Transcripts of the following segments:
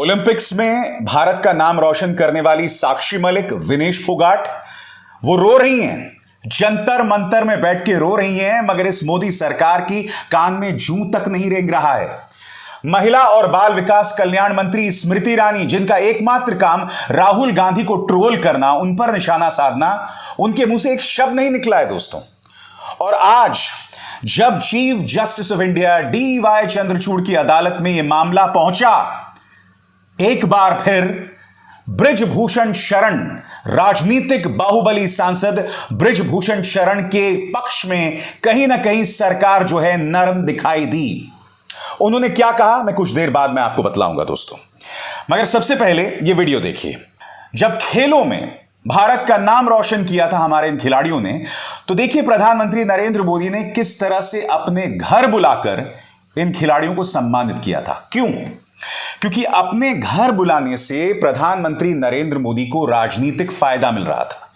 Olympics में भारत का नाम रोशन करने वाली साक्षी मलिक, विनेश फोगाट, वो रो रही हैं, जंतर मंतर में बैठ के रो रही हैं, मगर इस मोदी सरकार की कान में जूं तक नहीं रेंग रहा है। महिला और बाल विकास कल्याण मंत्री स्मृति ईरानी, जिनका एकमात्र काम राहुल गांधी को ट्रोल करना, उन पर निशाना साधना, उनके मुंह से एक शब्द नहीं निकला है दोस्तों। और आज जब chief justice of India DY Chandrachud की अदालत में यह मामला पहुंचा, एक बार फिर बृजभूषण शरण, राजनीतिक बाहुबली सांसद बृजभूषण शरण के पक्ष में कहीं ना कहीं सरकार जो है नरम दिखाई दी। उन्होंने क्या कहा मैं कुछ देर बाद में आपको बतलाऊंगा दोस्तों, मगर सबसे पहले यह वीडियो देखिए। जब खेलों में भारत का नाम रोशन किया था हमारे इन खिलाड़ियों ने, तो देखिए प्रधानमंत्री नरेंद्र मोदी ने किस तरह से अपने घर बुलाकर इन खिलाड़ियों को सम्मानित किया था। क्यों? क्योंकि अपने घर बुलाने से प्रधानमंत्री नरेंद्र मोदी को राजनीतिक फायदा मिल रहा था,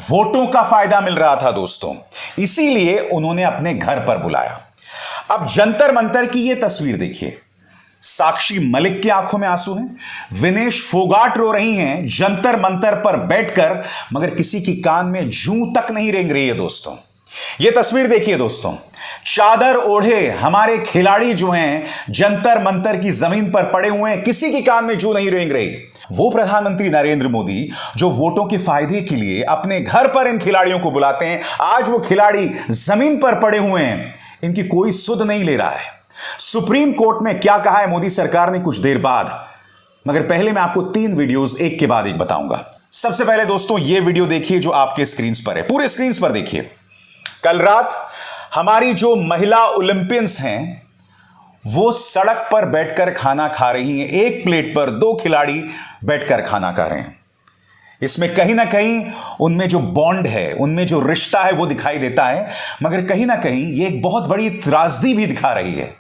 वोटों का फायदा मिल रहा था दोस्तों, इसीलिए उन्होंने अपने घर पर बुलाया। अब जंतर मंतर की यह तस्वीर देखिए, साक्षी मलिक की आंखों में आंसू हैं, विनेश फोगाट रो रही हैं जंतर मंतर पर बैठकर, मगर किसी की कान में जूं तक नहीं रेंग रही है दोस्तों। यह तस्वीर देखिए दोस्तों, चादर ओढ़े हमारे खिलाड़ी जो हैं जंतर मंतर की जमीन पर पड़े हुए हैं, किसी की कान में जूं नहीं रेंग रही। वो प्रधानमंत्री नरेंद्र मोदी जो वोटों के फायदे के लिए अपने घर पर इन खिलाड़ियों को बुलाते हैं, आज वो खिलाड़ी जमीन पर पड़े हुए हैं, इनकी कोई सुध नहीं ले रहा है। सुप्रीम कोर्ट में क्या कहा है मोदी सरकार ने कुछ देर बाद, मगर पहले मैं आपको 3 वीडियोस एक के बाद एक बताऊंगा। सबसे पहले दोस्तों ये वीडियो देखिए जो आपके स्क्रीन पर है, पूरे स्क्रीन पर देखिए। कल रात हमारी जो महिला ओलंपियंस हैं वो सड़क पर बैठकर खाना खा रही हैं, एक प्लेट पर 2 खिलाड़ी बैठकर खाना खा रहे हैं। इसमें कहीं ना कहीं उनमें जो बॉन्ड है, उनमें जो रिश्ता है वो दिखाई देता है, मगर कहीं ना कहीं ये एक बहुत बड़ी त्रासदी भी दिखा रही है।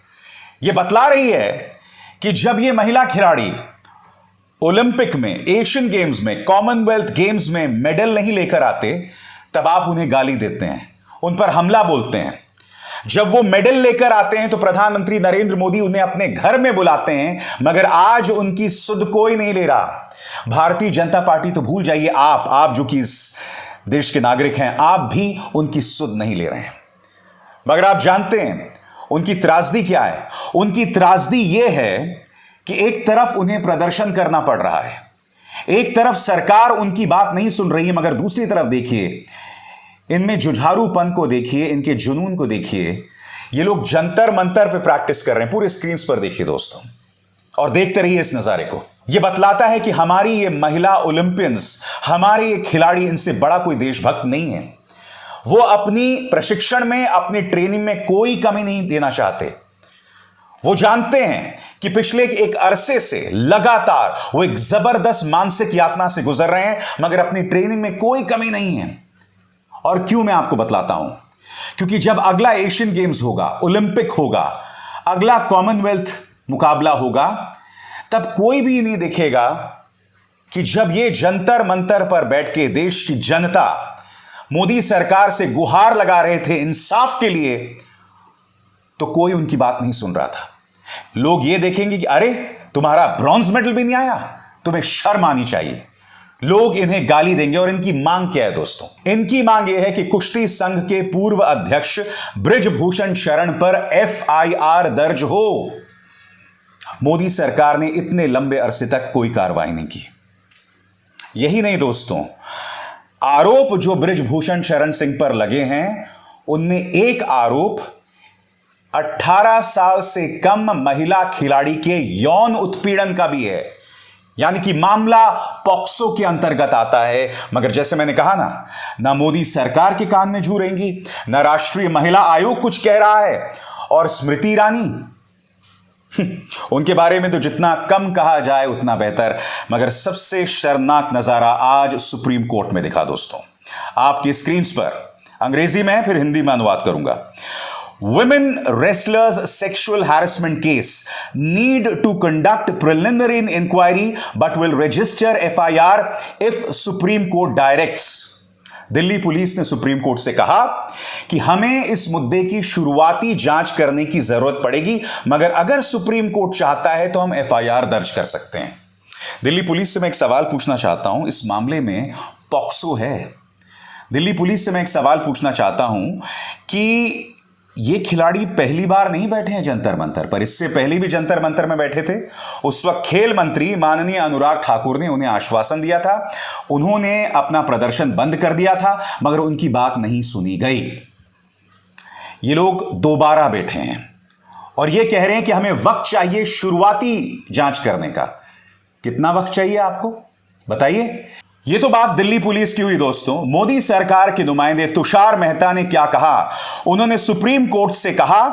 ये बतला रही है कि जब ये महिला खिलाड़ी ओलंपिक में, एशियन गेम्स में, कॉमनवेल्थ गेम्स में मेडल नहीं लेकर आते, तब आप उन्हें गाली देते हैं, उन पर हमला बोलते हैं। जब वो मेडल लेकर आते हैं तो प्रधानमंत्री नरेंद्र मोदी उन्हें अपने घर में बुलाते हैं, मगर आज उनकी सुध कोई नहीं ले रहा। भारतीय जनता पार्टी तो भूल जाइए, आप जो कि इस देश के नागरिक हैं, आप भी उनकी सुध नहीं ले रहे हैं। मगर आप जानते हैं उनकी त्रासदी क्या है? उनकी त्रासदी यह है कि एक तरफ उन्हें प्रदर्शन करना पड़ रहा है, एक तरफ सरकार उनकी बात नहीं सुन रही है, मगर दूसरी तरफ देखिए इनमें जुझारूपन को देखिए, इनके जुनून को देखिए। ये लोग जंतर मंतर पे प्रैक्टिस कर रहे हैं, पूरे स्क्रीन पर देखिए दोस्तों, और देखते रहिए इस नजारे को। यह बतलाता है कि हमारी ये महिला ओलंपियंस, हमारे ये खिलाड़ी, इनसे बड़ा कोई देशभक्त नहीं है। वो अपनी प्रशिक्षण में, अपनी ट्रेनिंग में कोई कमी नहीं देना चाहते। वो जानते हैं कि पिछले एक अरसे से लगातार वो एक जबरदस्त मानसिक यातना से गुजर रहे हैं, मगर अपनी ट्रेनिंग में कोई कमी नहीं है। और क्यों मैं आपको बतलाता हूं, क्योंकि जब अगला एशियन गेम्स होगा, ओलंपिक होगा, अगला कॉमनवेल्थ मुकाबला होगा, तब कोई भी नहीं दिखेगा कि जब ये जंतर मंतर पर बैठ के देश की जनता मोदी सरकार से गुहार लगा रहे थे इंसाफ के लिए, तो कोई उनकी बात नहीं सुन रहा था। लोग ये देखेंगे कि अरे तुम्हारा ब्रॉन्ज मेडल भी नहीं आया, तुम्हें शर्म आनी चाहिए। लोग इन्हें गाली देंगे। और इनकी मांग क्या है दोस्तों? इनकी मांग यह है कि कुश्ती संघ के पूर्व अध्यक्ष बृजभूषण शरण पर FIR दर्ज हो। मोदी सरकार ने इतने लंबे अरसे तक कोई कार्रवाई नहीं की। यही नहीं दोस्तों, आरोप जो बृजभूषण शरण सिंह पर लगे हैं, उनमें एक आरोप 18 साल से कम महिला खिलाड़ी के यौन उत्पीड़न का भी है, यानी कि मामला पॉक्सो के अंतर्गत आता है। मगर जैसे मैंने कहा ना मोदी सरकार के कान में जू रहेंगी, ना राष्ट्रीय महिला आयोग कुछ कह रहा है, और स्मृति ईरानी उनके बारे में तो जितना कम कहा जाए उतना बेहतर। मगर सबसे शर्मनाक नजारा आज सुप्रीम कोर्ट में दिखा दोस्तों, आपकी स्क्रीन पर, अंग्रेजी में फिर हिंदी में अनुवाद करूंगा। Women wrestlers sexual harassment case need to conduct preliminary inquiry but will register FIR if Supreme Court directs। Delhi police ने सुप्रीम कोर्ट से कहा कि हमें इस मुद्दे की शुरुआती जांच करने की जरूरत पड़ेगी, मगर अगर सुप्रीम कोर्ट चाहता है तो हम FIR दर्ज कर सकते हैं। दिल्ली पुलिस से मैं एक सवाल पूछना चाहता हूं, इस मामले में पॉक्सो है। दिल्ली पुलिस से मैं एक सवाल पूछना चाहता हूं कि ये खिलाड़ी पहली बार नहीं बैठे हैं जंतर मंतर पर, इससे पहले भी जंतर मंतर में बैठे थे। उस वक्त खेल मंत्री माननीय अनुराग ठाकुर ने उन्हें आश्वासन दिया था, उन्होंने अपना प्रदर्शन बंद कर दिया था, मगर उनकी बात नहीं सुनी गई। ये लोग दोबारा बैठे हैं और ये कह रहे हैं कि हमें वक्त चाहिए शुरुआती जांच करने का। कितना वक्त चाहिए आपको बताइए? ये तो बात दिल्ली पुलिस की हुई दोस्तों। मोदी सरकार के नुमाइंदे तुषार मेहता ने क्या कहा? उन्होंने सुप्रीम कोर्ट से कहा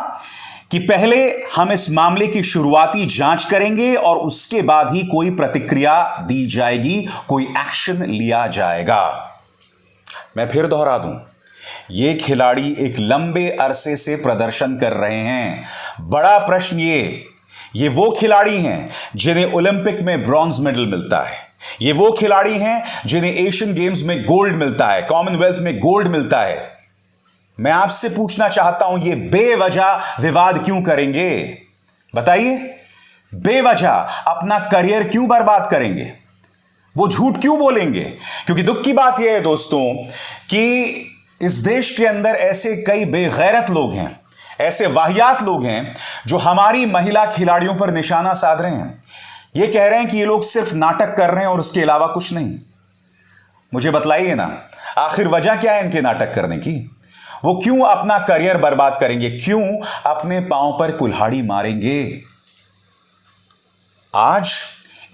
कि पहले हम इस मामले की शुरुआती जांच करेंगे और उसके बाद ही कोई प्रतिक्रिया दी जाएगी, कोई एक्शन लिया जाएगा। मैं फिर दोहरा दूं, ये खिलाड़ी एक लंबे अरसे से प्रदर्शन कर रहे हैं। बड़ा प्रश्न ये वो खिलाड़ी हैं जिन्हें ओलंपिक में ब्रॉन्ज मेडल मिलता है, ये वो खिलाड़ी हैं जिन्हें एशियन गेम्स में गोल्ड मिलता है, कॉमनवेल्थ में गोल्ड मिलता है। मैं आपसे पूछना चाहता हूं, ये बेवजह विवाद क्यों करेंगे? बताइए, बेवजह अपना करियर क्यों बर्बाद करेंगे? वो झूठ क्यों बोलेंगे? क्योंकि दुख की बात यह है दोस्तों कि इस देश के अंदर ऐसे कई बेगैरत लोग हैं, ऐसे वाहियात लोग हैं जो हमारी महिला खिलाड़ियों पर निशाना साध रहे हैं। ये कह रहे हैं कि ये लोग सिर्फ नाटक कर रहे हैं और उसके अलावा कुछ नहीं। मुझे बतलाइए ना, आखिर वजह क्या है इनके नाटक करने की? वो क्यों अपना करियर बर्बाद करेंगे? क्यों अपने पांव पर कुल्हाड़ी मारेंगे? आज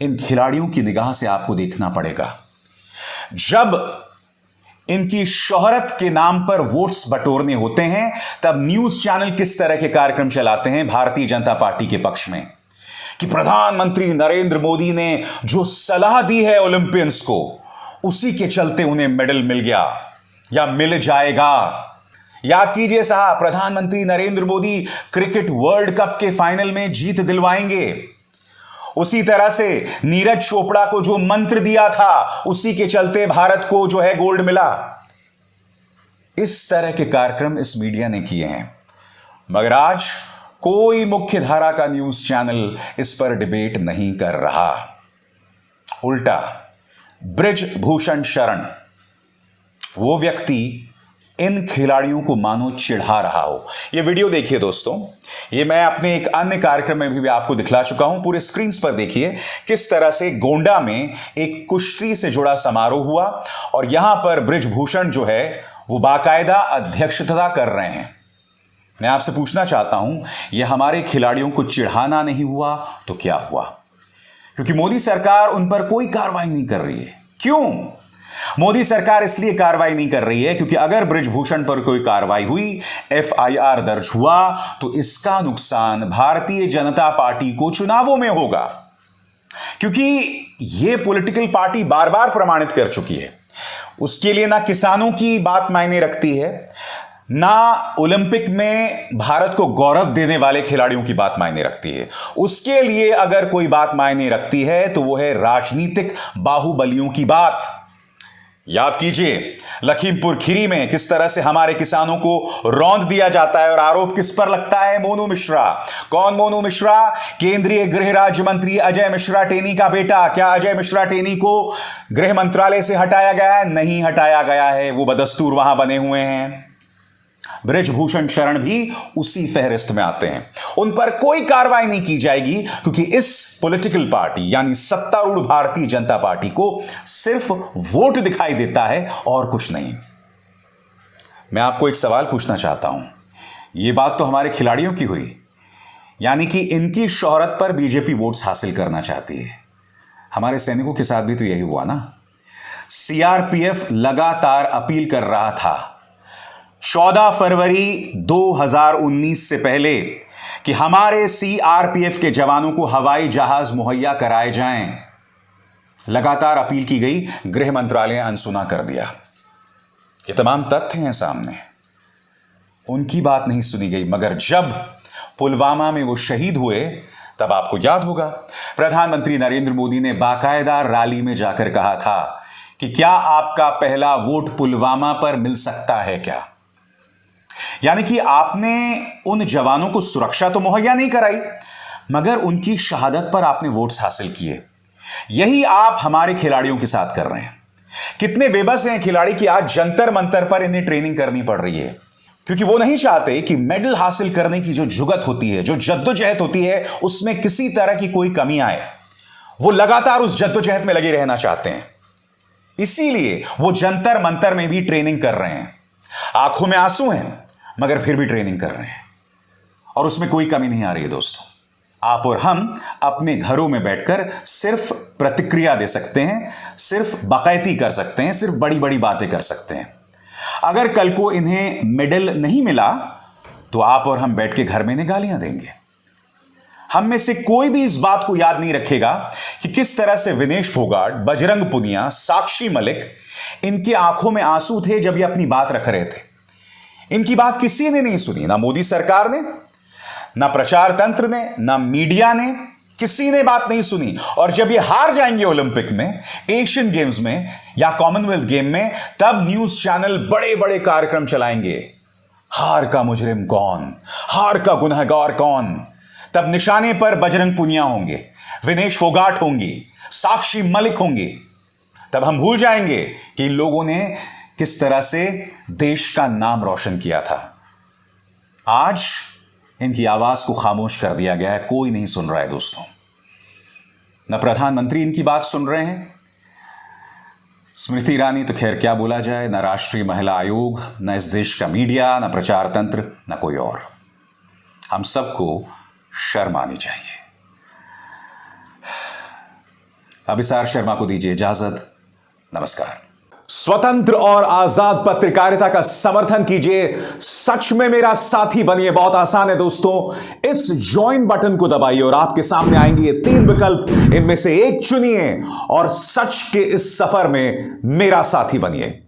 इन खिलाड़ियों की निगाह से आपको देखना पड़ेगा। जब इनकी शोहरत के नाम पर वोट्स बटोरने होते हैं, तब न्यूज चैनल किस तरह के कार्यक्रम चलाते हैं भारतीय जनता पार्टी के पक्ष में कि प्रधानमंत्री नरेंद्र मोदी ने जो सलाह दी है ओलंपियंस को, उसी के चलते उन्हें मेडल मिल गया या मिल जाएगा। याद कीजिए साहब, प्रधानमंत्री Narendra Modi cricket world cup के फाइनल में जीत दिलवाएंगे। उसी तरह से नीरज चोपड़ा को जो मंत्र दिया था, उसी के चलते भारत को जो है गोल्ड मिला। इस तरह के कार्यक्रम इस मीडिया ने किए हैं, मगर आज कोई मुख्य धारा का न्यूज चैनल इस पर डिबेट नहीं कर रहा। उल्टा बृजभूषण शरण, वो व्यक्ति इन खिलाड़ियों को मानो चिढ़ा रहा हो। ये वीडियो देखिए दोस्तों, ये मैं अपने एक अन्य कार्यक्रम में भी आपको दिखला चुका हूं। पूरे स्क्रीन पर देखिए किस तरह से गोंडा में एक कुश्ती से जुड़ा समारोह हुआ और यहां पर बृजभूषण जो है वो बाकायदा अध्यक्षता कर रहे हैं। मैं आपसे पूछना चाहता हूं, यह हमारे खिलाड़ियों को चिढ़ाना नहीं हुआ तो क्या हुआ? क्योंकि मोदी सरकार उन पर कोई कार्रवाई नहीं कर रही है। क्यों मोदी सरकार इसलिए कार्रवाई नहीं कर रही है क्योंकि अगर बृजभूषण पर कोई कार्रवाई हुई, एफआईआर दर्ज हुआ, तो इसका नुकसान भारतीय जनता पार्टी को चुनावों में होगा। क्योंकि यह पॉलिटिकल पार्टी बार बार प्रमाणित कर चुकी है, उसके लिए ना किसानों की बात मायने रखती है, ना ओलंपिक में भारत को गौरव देने वाले खिलाड़ियों की बात मायने रखती है। उसके लिए अगर कोई बात मायने रखती है तो वो है राजनीतिक बाहुबलियों की बात। याद कीजिए लखीमपुर खीरी में किस तरह से हमारे किसानों को रौंद दिया जाता है और आरोप किस पर लगता है? मोनू मिश्रा। कौन मोनू मिश्रा? केंद्रीय गृह राज्य मंत्री अजय मिश्रा टेनी का बेटा। क्या अजय मिश्रा टेनी को गृह मंत्रालय से हटाया गया है? नहीं हटाया गया है, वो बदस्तूर वहां बने हुए हैं। बृजभूषण शरण भी उसी फहरिस्त में आते हैं। उन पर कोई कार्रवाई नहीं की जाएगी क्योंकि इस पॉलिटिकल पार्टी यानी सत्तारूढ़ भारतीय जनता पार्टी को सिर्फ वोट दिखाई देता है और कुछ नहीं। मैं आपको एक सवाल पूछना चाहता हूं, यह बात तो हमारे खिलाड़ियों की हुई, यानी कि इनकी शोहरत पर बीजेपी वोट्स हासिल करना चाहती है। हमारे सैनिकों के साथ भी तो यही हुआ ना। सीआरपीएफ लगातार अपील कर रहा था 14 फरवरी 2019 से पहले कि हमारे सीआरपीएफ के जवानों को हवाई जहाज मुहैया कराए जाएं। लगातार अपील की गई, गृह मंत्रालय ने अनसुना कर दिया। ये तमाम तथ्य हैं सामने, उनकी बात नहीं सुनी गई। मगर जब पुलवामा में वो शहीद हुए, तब आपको याद होगा प्रधानमंत्री नरेंद्र मोदी ने बाकायदा रैली में जाकर कहा था कि क्या आपका पहला वोट पुलवामा पर मिल सकता है क्या? यानी कि आपने उन जवानों को सुरक्षा तो मुहैया नहीं कराई, मगर उनकी शहादत पर आपने वोट्स हासिल किए। यही आप हमारे खिलाड़ियों के साथ कर रहे हैं। कितने बेबस हैं खिलाड़ी कि आज जंतर मंतर पर इन्हें ट्रेनिंग करनी पड़ रही है, क्योंकि वो नहीं चाहते कि मेडल हासिल करने की जो जुगत होती है, जो जद्दोजहद होती है, उसमें किसी तरह की कोई कमी आए। वो लगातार उस जद्दोजहद में लगे रहना चाहते हैं, इसीलिए वो जंतर मंतर में भी ट्रेनिंग कर रहे हैं। आंखों में आंसू हैं मगर फिर भी ट्रेनिंग कर रहे हैं, और उसमें कोई कमी नहीं आ रही है दोस्तों। आप और हम अपने घरों में बैठकर सिर्फ प्रतिक्रिया दे सकते हैं, सिर्फ बाकायदी कर सकते हैं, सिर्फ बड़ी बड़ी बातें कर सकते हैं। अगर कल को इन्हें मेडल नहीं मिला तो आप और हम बैठ के घर में इन्हें गालियां देंगे। हम में से कोई भी इस बात को याद नहीं रखेगा कि किस तरह से विनेश फोगाट, बजरंग पुनिया, साक्षी मलिक, इनकी आंखों में आंसू थे जब ये अपनी बात रख रहे थे। इनकी बात किसी ने नहीं सुनी, ना मोदी सरकार ने, ना प्रचार तंत्र ने, ना मीडिया ने, किसी ने बात नहीं सुनी। और जब ये हार जाएंगे ओलंपिक में, एशियन गेम्स में या कॉमनवेल्थ गेम में, तब न्यूज चैनल बड़े बड़े कार्यक्रम चलाएंगे। हार का मुजरिम कौन, हार का गुनहगार कौन। तब निशाने पर बजरंग पुनिया होंगे, विनेश फोगाट होंगी, साक्षी मलिक होंगी। तब हम भूल जाएंगे कि इन लोगों ने किस तरह से देश का नाम रोशन किया था। आज इनकी आवाज को खामोश कर दिया गया है, कोई नहीं सुन रहा है दोस्तों। न प्रधानमंत्री इनकी बात सुन रहे हैं, स्मृति ईरानी तो खैर क्या बोला जाए, न राष्ट्रीय महिला आयोग, न इस देश का मीडिया, न प्रचार तंत्र, न कोई और। हम सबको शर्म आनी चाहिए। अभिसार शर्मा को दीजिए इजाजत। नमस्कार। स्वतंत्र और आजाद पत्रकारिता का समर्थन कीजिए, सच में मेरा साथी बनिए। बहुत आसान है दोस्तों, इस ज्वाइन बटन को दबाइए और आपके सामने आएंगे ये 3 विकल्प, इनमें से एक चुनिए और सच के इस सफर में मेरा साथी बनिए।